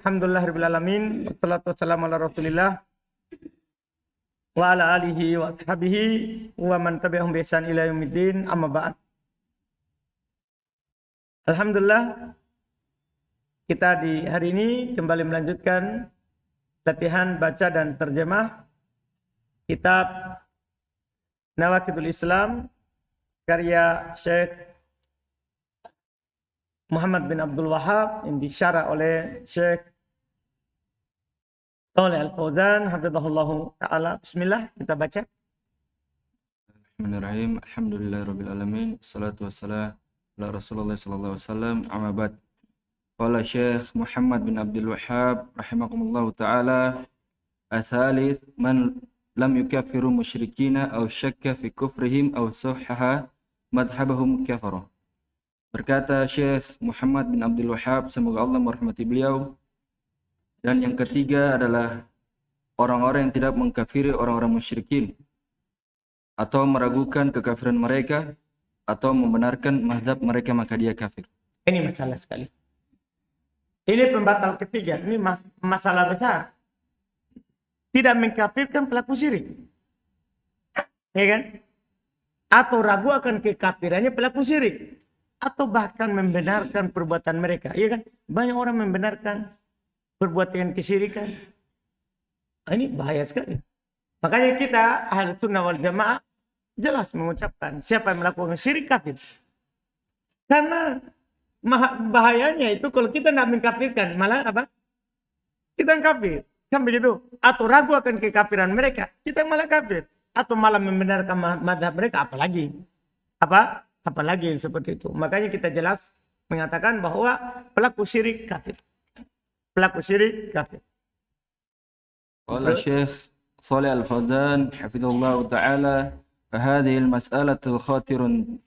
Alhamdulillahirabbil alamin. Wassalatu wassalamu ala Rasulillah wa ala alihi wa ashabihi wa man tabi'ahum bi ihsan ila yaumiddin. Amma ba'd. Alhamdulillah, kita di hari ini kembali melanjutkan latihan baca dan terjemah kitab Nawaqidul Islam karya Syekh Muhammad bin Abdul Wahhab yang disyarah oleh Syekh Shalih Al-Fauzan hafizahullahu taala. Bismillah, kita baca. Bismillahirrahmanirrahim. Alhamdulillahirabbil alamin. Wassalatu wassalamu ala Rasulillah sallallahu alaihi wasallam. Amma ba'd. Qala Syekh Muhammad bin Abdul Wahhab rahimakumullahu taala, "Atsalits man lam yukaffiru musyrikina aw syakka fi kufrihim aw sahhaha madhhabahum kafara." Berkata Syekh Muhammad bin Abdul Wahhab, semoga Allah merahmati beliau. Dan yang ketiga adalah orang-orang yang tidak mengkafiri orang-orang musyrikin atau meragukan kekafiran mereka atau membenarkan mazhab mereka, maka dia kafir. Ini masalah sekali. Ini pembatal ketiga. Ini masalah besar. Tidak mengkafirkan pelaku syirik, ya kan? Atau ragu akan kekafirannya pelaku syirik, atau bahkan membenarkan perbuatan mereka, ya kan? Banyak orang membenarkan perbuatan kesyirikan. Ini bahaya sekali. Makanya kita ahli sunnah wal jamaah jelas mengucapkan siapa yang melakukan syirik kafir. Karena bahayanya itu kalau kita tidak mengkafirkan, malah apa? Kita yang kafir, kan begitu? Atau ragu akan kekafiran mereka, kita malah kafir. Atau malah membenarkan mazhab mereka, apalagi seperti itu. Makanya kita jelas mengatakan bahwa pelaku syirik kafir. Pelaku syirik kafir. Qala Syekh Shalih Al-Fauzan hafizahullah taala, "Fahadhihi al-mas'alatu khatiratun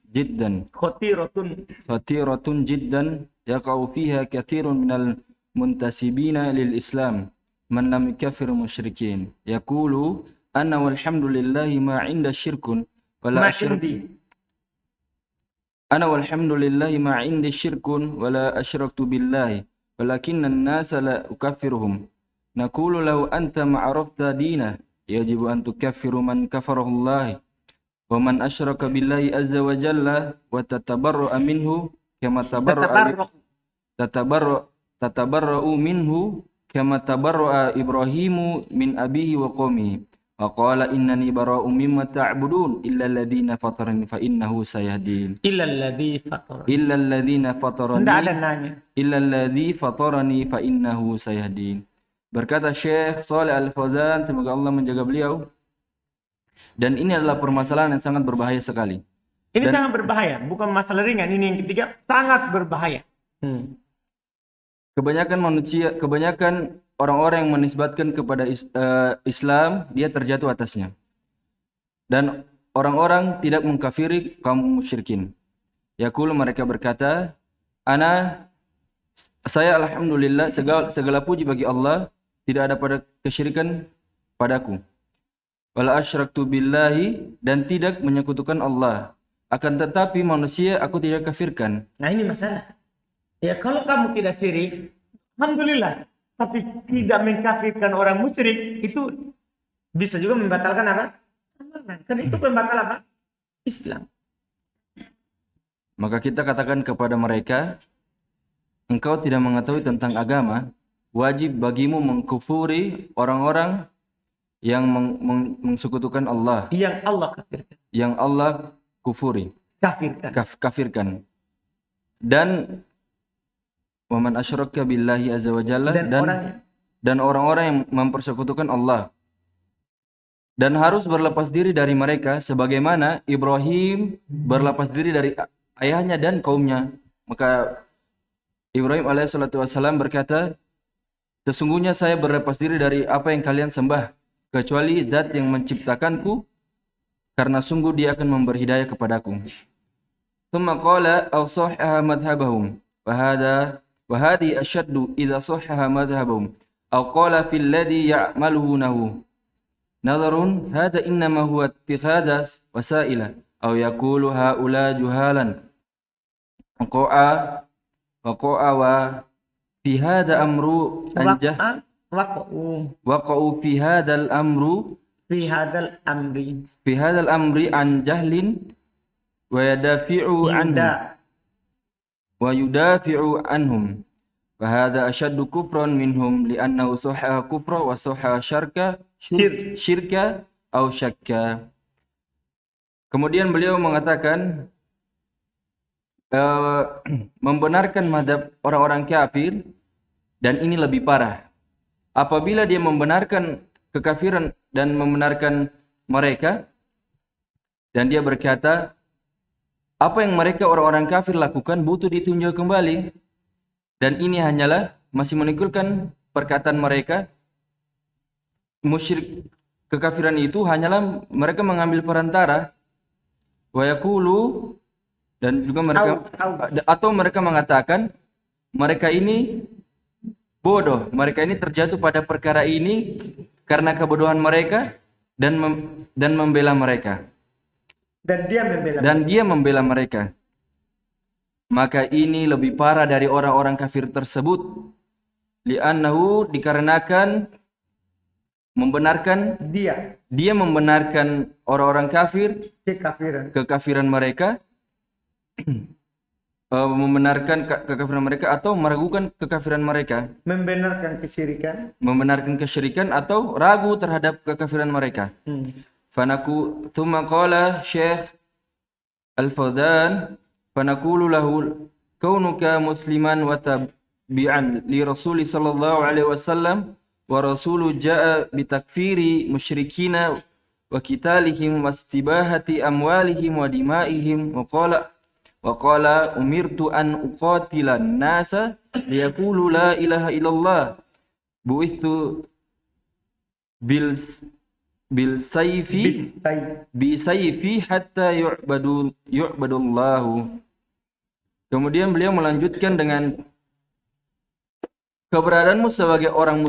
jiddan yaqa'u fiha katsirun minal muntasibina lil Islam man lam yukaffir musyrikin yaqulu anna walhamdulillahi ma 'inda syirkun wala Ana walhamdulillahi ma 'indi syirkun wala asyraktu billahi walakinna an-nasa la ukaffiruhum. Naqulu law anta ma'arafta dinah yajibu an tukaffiru man kafarahu Allah wa man asyraka billahi azza wa jalla wa tatabarra'u minhu kama tatabarra'u minhu kama tabarra'a Ibrahimu min abihi wa qaumihi. Wa qala innani bara'un mimma ta'budun illa alladhina fatarani fa innahu sayahdin." Illa alladhina fatarani fa innahu sayahdin. Berkata Syekh Shalih Al-Fauzan, semoga Allah menjaga beliau. Dan ini adalah permasalahan yang sangat berbahaya sekali. Ini sangat berbahaya, bukan masalah ringan. Ini yang ketiga, sangat berbahaya. Kebanyakan orang-orang yang menisbatkan kepada Islam, dia terjatuh atasnya. Dan orang-orang tidak mengkafiri kaum musyrikin. Yaqulu, mereka berkata, saya alhamdulillah, segala puji bagi Allah, tidak ada pada kesyirikan padaku. Wala asyraktu billahi, dan tidak menyekutukan Allah. Akan tetapi manusia aku tidak kafirkan. Nah, ini masalah. Ya, kalau kamu tidak syirik, alhamdulillah. Tapi tidak mengkafirkan orang musyrik, itu bisa juga membatalkan apa? Amalan. Karena itu pembatal apa? Islam. Maka kita katakan kepada mereka, engkau tidak mengetahui tentang agama, wajib bagimu mengkufuri orang-orang yang mensekutukan Allah. Yang Allah kafirkan. Yang Allah kufuri. Kafirkan. Dan waman asyraka billahi azza wa jalla, dan orang-orang yang mempersekutukan Allah. Dan harus berlepas diri dari mereka sebagaimana Ibrahim berlepas diri dari ayahnya dan kaumnya. Maka Ibrahim alaihissalatu wassalam berkata, sesungguhnya saya berlepas diri dari apa yang kalian sembah, kecuali Zat yang menciptakanku, karena sungguh Dia akan memberi hidayah kepadaku. Tsumma qala aw sahhaha madhhabahum wa hadhi ashaddu idza sahhaha madhhabahum aw qala fil ladhi ya'malunahu nadharun hadha innama huwa ittikhadha wasaila aw yaqulu haula juhalan waqa'a fi hadha amru anjah waqa'u fi hadzal amru fi hadal amri an jahlin wa yadafi'u anhum wa yudafi'u anhum wa hadha ashaddu kufran minhum li'annahu sahha kufra wa sahha syirka au syakka. Kemudian beliau mengatakan membenarkan mazhab orang-orang kafir, dan ini lebih parah. Apabila dia membenarkan kekafiran dan membenarkan mereka, dan dia berkata apa yang mereka orang-orang kafir lakukan butuh ditinjau kembali, dan ini hanyalah masih menunjukkan perkataan mereka musyrik. Kekafiran itu hanyalah mereka mengambil perantara, wa yaqulu, dan juga mereka atau mereka mengatakan mereka ini bodoh, mereka ini terjatuh pada perkara ini karena kebodohan mereka dan membela mereka. Dan dia membela mereka. Maka ini lebih parah dari orang-orang kafir tersebut. Li'annahu, dikarenakan membenarkan dia membenarkan orang-orang kafir kekafiran mereka, membenarkan kekafiran mereka atau meragukan kekafiran mereka, membenarkan kesyirikan atau ragu terhadap kekafiran mereka. Fanaku thumma qala Syekh Al-Fawzan fanaqulu lahu kaunuka musliman wa tabi'an li Rasul sallallahu alaihi wasallam wa rasulu jaa bitakfiri musyrikina wa qitalihim wastibahati amwalihim wa dima'ihim wa qala umirtu an uqatilan nasa liyaqulu la ilaha illallah bu'istu bil sayfi hatta yu'badullahu. Kemudian beliau melanjutkan dengan keberadaanmu sebagai orang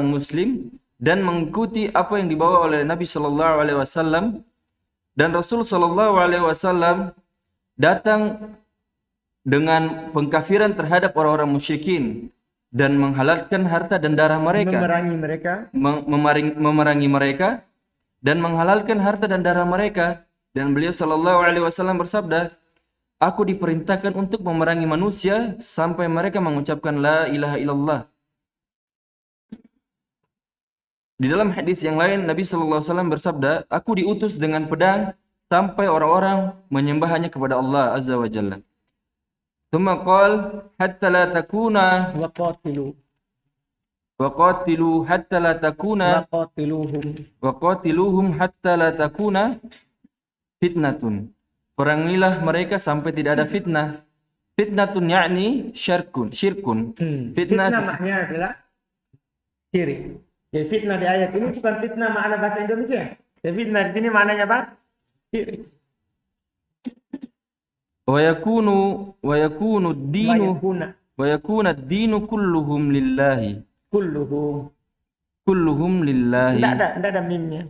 muslim dan mengikuti apa yang dibawa oleh Nabi sallallahu alaihi wasallam, dan Rasul sallallahu alaihi wasallam datang dengan pengkafiran terhadap orang-orang musyrikin dan menghalalkan harta dan darah mereka, memerangi mereka dan menghalalkan harta dan darah mereka. Dan beliau sallallahu alaihi wasallam bersabda, aku diperintahkan untuk memerangi manusia sampai mereka mengucapkan la ilaha illallah. Di dalam hadis yang lain Nabi sallallahu alaihi wasallam bersabda, aku diutus dengan pedang sampai orang-orang menyembah hanya kepada Allah azza wa jalla. Thumma qala hatta la takuna waqatilu hatta la takuna waqatiluhum hatta la takuna fitnatun. Perangilah mereka sampai tidak ada fitnah. Fitnatun yakni syirkun. Fitnah maknanya adalah syirik. Jadi fitnah di ayat ini bukan fitnah makna bahasa Indonesia. Jadi fitnah di sini maknanya apa? Syirik. Wa yakunu ad-dinu kulluhum lillahi. Kulluhum lillahi. Tidak ada mimnya.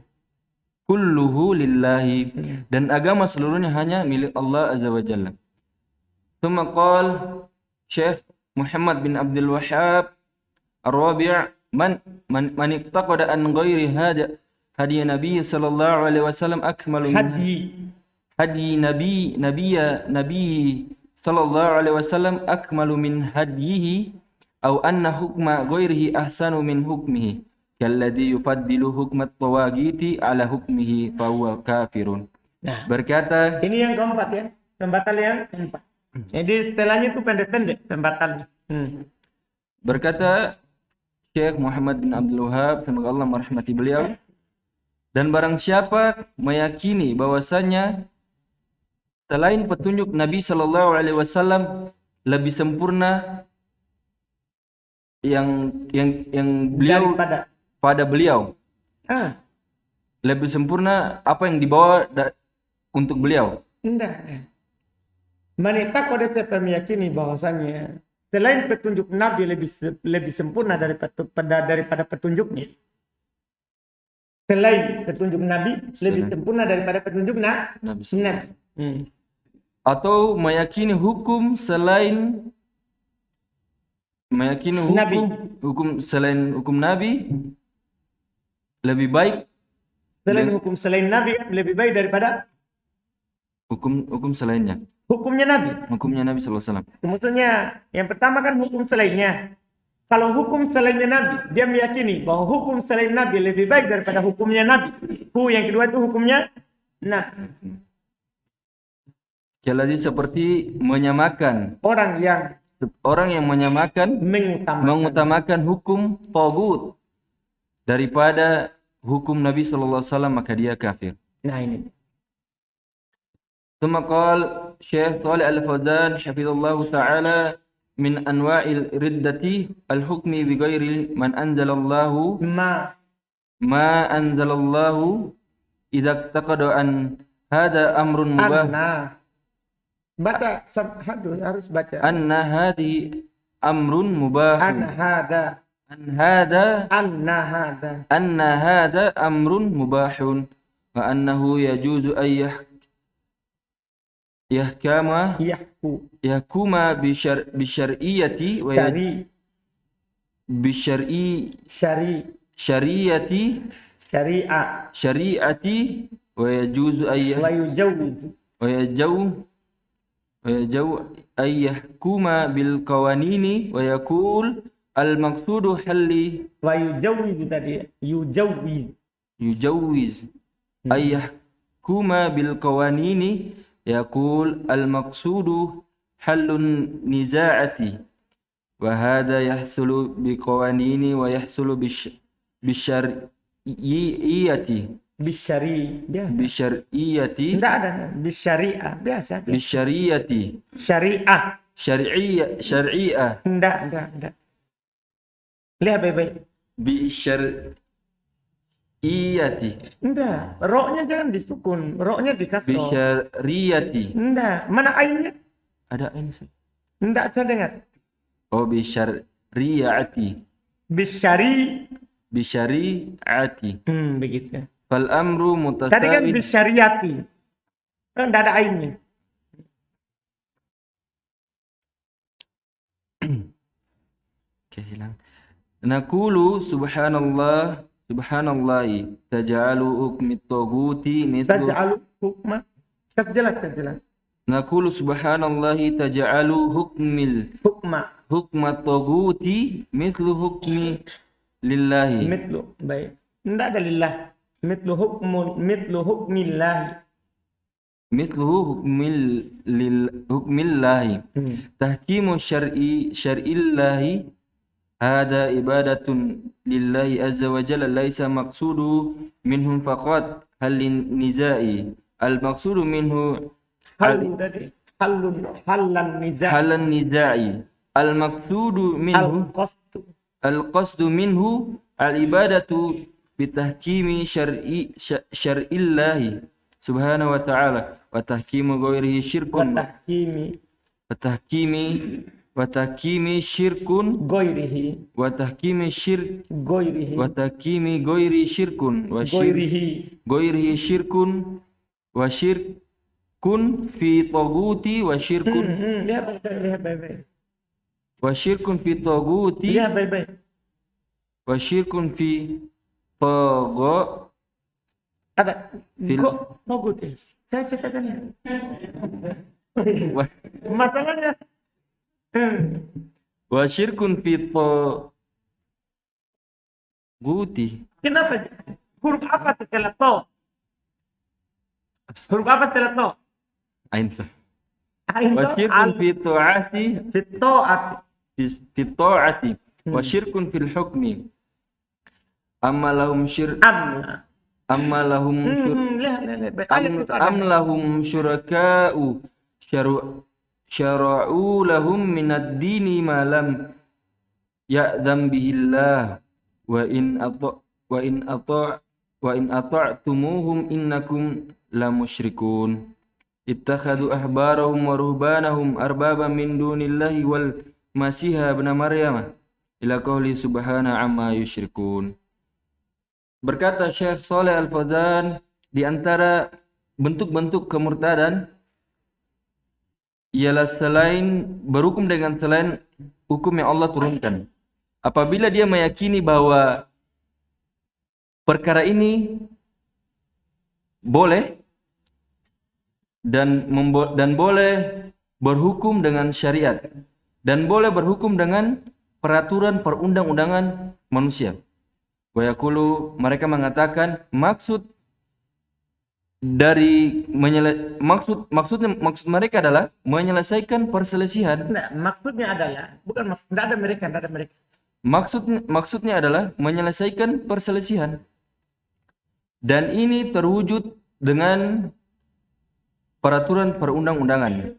Kulluhu lillahi, dan agama seluruhnya hanya milik Allah azza wa jalla. Thumma qala Syekh Muhammad bin Abdul Wahhab Ar-Rabi' man iqtaqada an ghairi hadi Nabi sallallahu alaihi wasallam akmalu min hadi Nabi sallallahu alaihi wasallam akmalu min hadihi aw anna hukma ghairihi ahsanu min hukmihi kalladhi yufaddilu hukmat tawagiti ala hukmihi fahuwa kafirun. Nah, berkata, ini yang keempat ya, pembatal yang keempat. Jadi setelahnya itu pendek-pendek pembatalnya. Berkata Syekh Muhammad bin Abdul Wahhab, semoga Allah merahmati beliau, dan barang siapa meyakini bahwasanya selain petunjuk Nabi sallallahu alaihi wasallam lebih sempurna yang beliau pada beliau, lebih sempurna apa yang dibawa untuk beliau. Enggak. Mereka kode siapa meyakini bahwasanya selain petunjuk Nabi lebih sempurna daripada petunjuknya. Selain petunjuk Nabi lebih sempurna daripada petunjuk Nabi. Atau meyakini hukum selain meyakini Nabi. hukum selain hukum Nabi lebih baik Hukum selain Nabi lebih baik daripada hukum selainnya. hukumnya Nabi. Hukumnya Nabi sallallahu alaihi wasallam. Maksudnya yang pertama kan hukum selainnya. Kalau hukum selainnya Nabi, dia meyakini bahwa hukum selain Nabi lebih baik daripada hukumnya Nabi. Yang kedua itu hukumnya Nabi. Jadi seperti menyamakan Orang yang menyamakan mengutamakan hukum tagut daripada hukum Nabi sallallahu alaihi wasallam, maka dia kafir. Nah ini. ثم قال شيخ صالح الفوزان حفظه الله تعالى من أنواع الردة الحكم بغير من أنزل الله ما أنزل الله إذا اعتقد أن هذا أمر مباح baca harus baca أن هذه أمر مباح أن هذا أمر مباح وأنه يجوز أن يحكم بالشرعية شريعة ويجوز أن يحكم بالقوانين ويقول المقصود حل يجوز أن يحكم بالقوانين يقول المقصود حل النزاعة وهذا يحصل بقوانين ويحصل بالشرعية tidak ada bisyariah biasa بالشريعة شرعية tidak lihat baik-baik بالشرعية enggak, roknya jangan disukun, roknya dikasih بالشرعية enggak, mana ainnya ada ain sih enggak, saya dengar بالشرعية بالشريعة begitu. فالأمر Tadi kan متساوي bisyariati. Kan enggak ada ainnya. kehilang. Naqulu subhanallah taj'alu hukmi taguti mislu Taj'alu hukma. Kas jelas. Naqulu subhanallah taj'alu hukma taguti mislu hukmi lillahi. Mitlu, baik. Enggak ada lillah. Mitlu hukmillahi. Mithluhu hukmillahi. Tahkimu syar'illahi hada ibadatun lillahi azza wa jalla laisa maqsudu minhum faqat halin nizai. Al maqsudu minhu halan nizai. Al maqsudu minhu al qasdu minhu al ibadatu bitahkimi syar'illahi subhanahu wa ta'ala wa tahkimu ghairihi syirkun wa tahkimi syirkun ghairihi wa tahkimi ghairi syirkun wa ghairihi syirkun wa syirkun fi taguti wa syirkun wa syirkun fi taguti wa syirkun fi tago ada togut ya. Saya cetakan masalahnya wa syirkun fi taguti. Kenapa huruf apa setelah to? Huruf apa setelah to? Ain sah. Wa syirkun fi ta'ati wa syirkun fil hukmi. Amma lahum syuraka'u syara'u lahum minad dini ma lam ya'dham bihillah wa in ata'tumuhum innakum la musyrikun ittakhadhu ahbarahum wa ruhbanahum arbaba min dunillahi wal masiha ibn maryam ila qawli subhana amma yusyrikun. Berkata Syekh Shalih Al-Fauzan, di antara bentuk-bentuk kemurtadan ialah selain berhukum dengan selain hukum yang Allah turunkan. Apabila dia meyakini bahwa perkara ini boleh dan boleh berhukum dengan syariat dan boleh berhukum dengan peraturan perundang-undangan manusia. Wa yaqulu, mereka mengatakan maksud maksud mereka adalah menyelesaikan perselisihan. Nah, maksudnya adalah bukan maksud, tidak ada mereka. Maksudnya adalah menyelesaikan perselisihan. Dan ini terwujud dengan peraturan perundang-undangan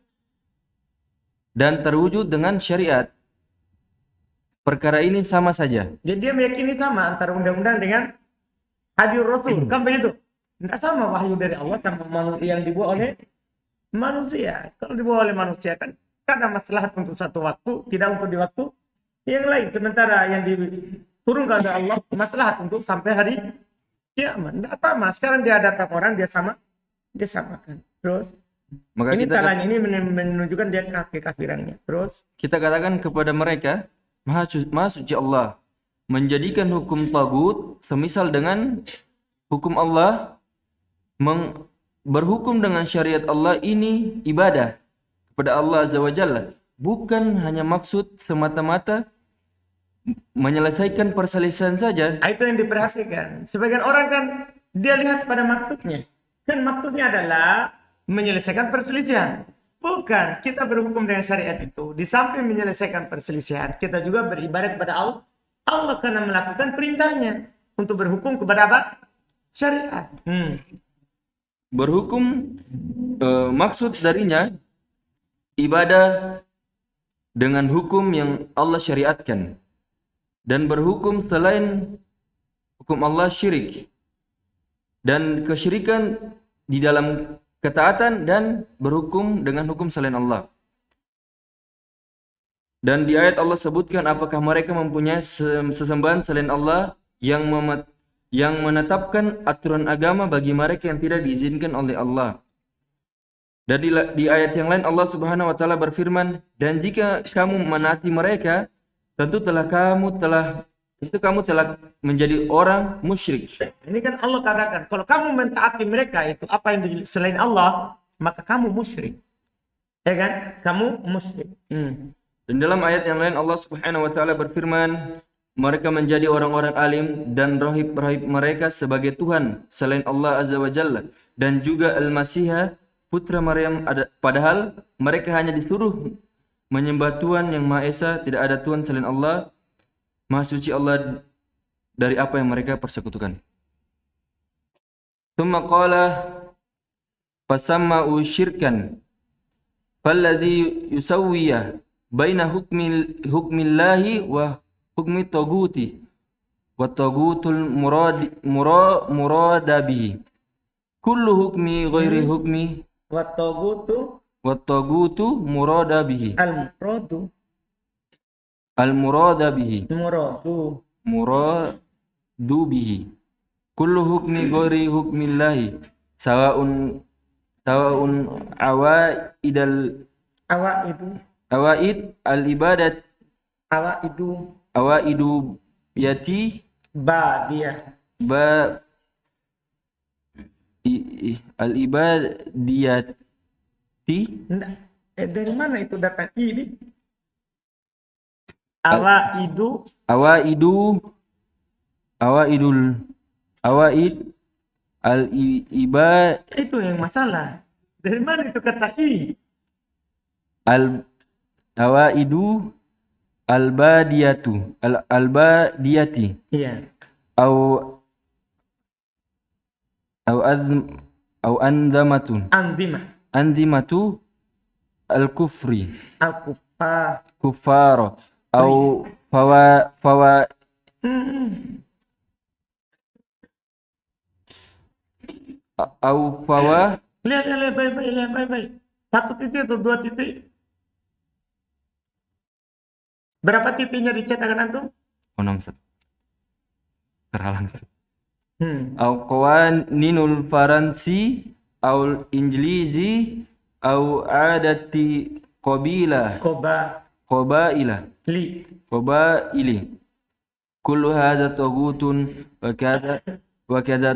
dan terwujud dengan syariat. Perkara ini sama saja. Jadi dia meyakini sama antara undang-undang dengan hadis Rasul, kan begitu? Tidak sama wahyu dari Allah sama yang dibuat oleh manusia. Kalau dibuat oleh manusia kan ada masalah untuk satu waktu, tidak untuk di waktu yang lain. Sementara yang diturunkan oleh Allah masalah untuk sampai hari kiamat. Tidak sama. Sekarang dia datang orang, dia samakan. Terus Maka ini kita caranya ini menunjukkan dia kekafirannya. Terus kita katakan kepada mereka, Maha suci Allah menjadikan hukum tagut semisal dengan hukum Allah, berhukum dengan syariat Allah ini ibadah kepada Allah Azza wa Jalla, bukan hanya maksud semata-mata menyelesaikan perselisihan saja. itu yang diperhatikan. Sebagian orang kan dia lihat pada maksudnya. Kan maksudnya adalah menyelesaikan perselisihan. Bukan, kita berhukum dengan syariat itu. Di samping menyelesaikan perselisihan, kita juga beribadah kepada Allah. Allah karena melakukan perintahnya untuk berhukum kepada apa? Syariat. Berhukum maksud darinya ibadah dengan hukum yang Allah syariatkan, dan berhukum selain hukum Allah syirik, dan kesyirikan di dalam ketaatan, dan berhukum dengan hukum selain Allah. Dan di ayat Allah sebutkan apakah mereka mempunyai sesembahan selain Allah yang menetapkan aturan agama bagi mereka yang tidak diizinkan oleh Allah. Dan di ayat yang lain Allah Subhanahu wa taala berfirman, dan jika kamu menaati mereka, tentu kamu telah menjadi orang musyrik. Ini kan Allah katakan, kalau kamu mentaati mereka itu apa yang selain Allah, maka kamu musyrik. Ya kan? Kamu musyrik. Dan dalam ayat yang lain Allah Subhanahu wa taala berfirman, mereka menjadi orang-orang alim dan rahib-rahib mereka sebagai Tuhan selain Allah Azza wa Jalla, dan juga Al-Masih putra Maryam, padahal mereka hanya disuruh menyembah Tuhan yang Maha Esa, tidak ada Tuhan selain Allah. Maha suci Allah dari apa yang mereka persekutukan. Tsumma qala fasamma'u syirkan falladhi yusawwiya baina hukmillahi wa hukmi taguti wa tagutul murada bihi kullu hukmi ghairi hukmi wa tagutu murada bihi al-murada bihi muradu bihi kullu hukmi ghairi hukmillahi sawa'un awaid al-ibadat awaidu yati al-ibadiyati. Dari mana itu datang ini? Awaid al-ibad itu yang masalah. Dari mana itu kata i? Awaidu albadiyati. Iya. Au andimatu al-kufri. Kuffar. Au fawa Lihat baik. Satu titik atau dua titik? Berapa titiknya dicetakan antum? Terhalang. Au qawaninul faransi au injilizi au adati qabailah qabaili. Kullu hadza taghutun wa kadza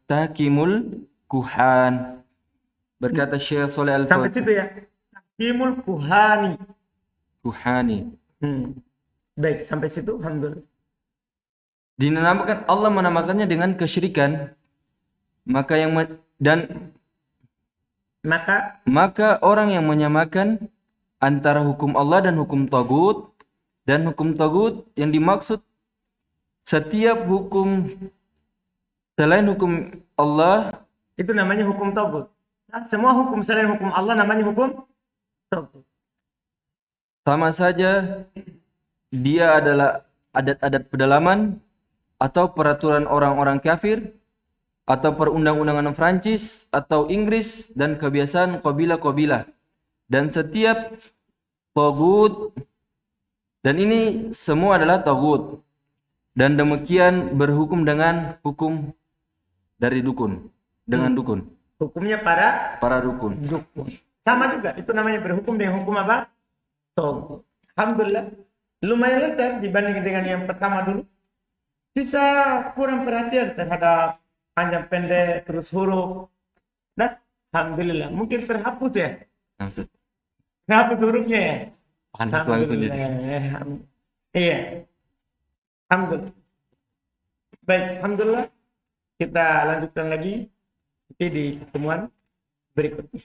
tahkimul kuhan. Berkata Syekh Shalih Sampai Al-Fauzan. situ ya. Tahkimul kuhani. Kuhani. Baik, sampai situ alhamdulillah. Dinamakan, Allah menamakannya dengan kesyirikan. Maka orang yang menyamakan antara hukum Allah dan hukum tagut, dan hukum tagut yang dimaksud setiap hukum selain hukum Allah, itu namanya hukum tagut. Nah, semua hukum selain hukum Allah namanya hukum tagut. Sama saja dia adalah adat-adat pedalaman atau peraturan orang-orang kafir atau perundang-undangan Prancis atau Inggris dan kebiasaan kabilah-kabilah. Dan setiap tagut, dan ini semua adalah tagut, dan demikian berhukum dengan hukum dari dukun, dengan dukun. Hukumnya para dukun. Sama juga, itu namanya berhukum dengan hukum apa? Tagut. Alhamdulillah, lumayan lancar dibanding dengan yang pertama dulu. Sisa kurang perhatian terhadap panjang pendek terus huruf. Nah, alhamdulillah, mungkin terhapus ya. Terhapus hurufnya ya. Panas langsung jadi. Iya. Alhamdulillah. Baik, alhamdulillah. Kita lanjutkan lagi di pertemuan berikutnya.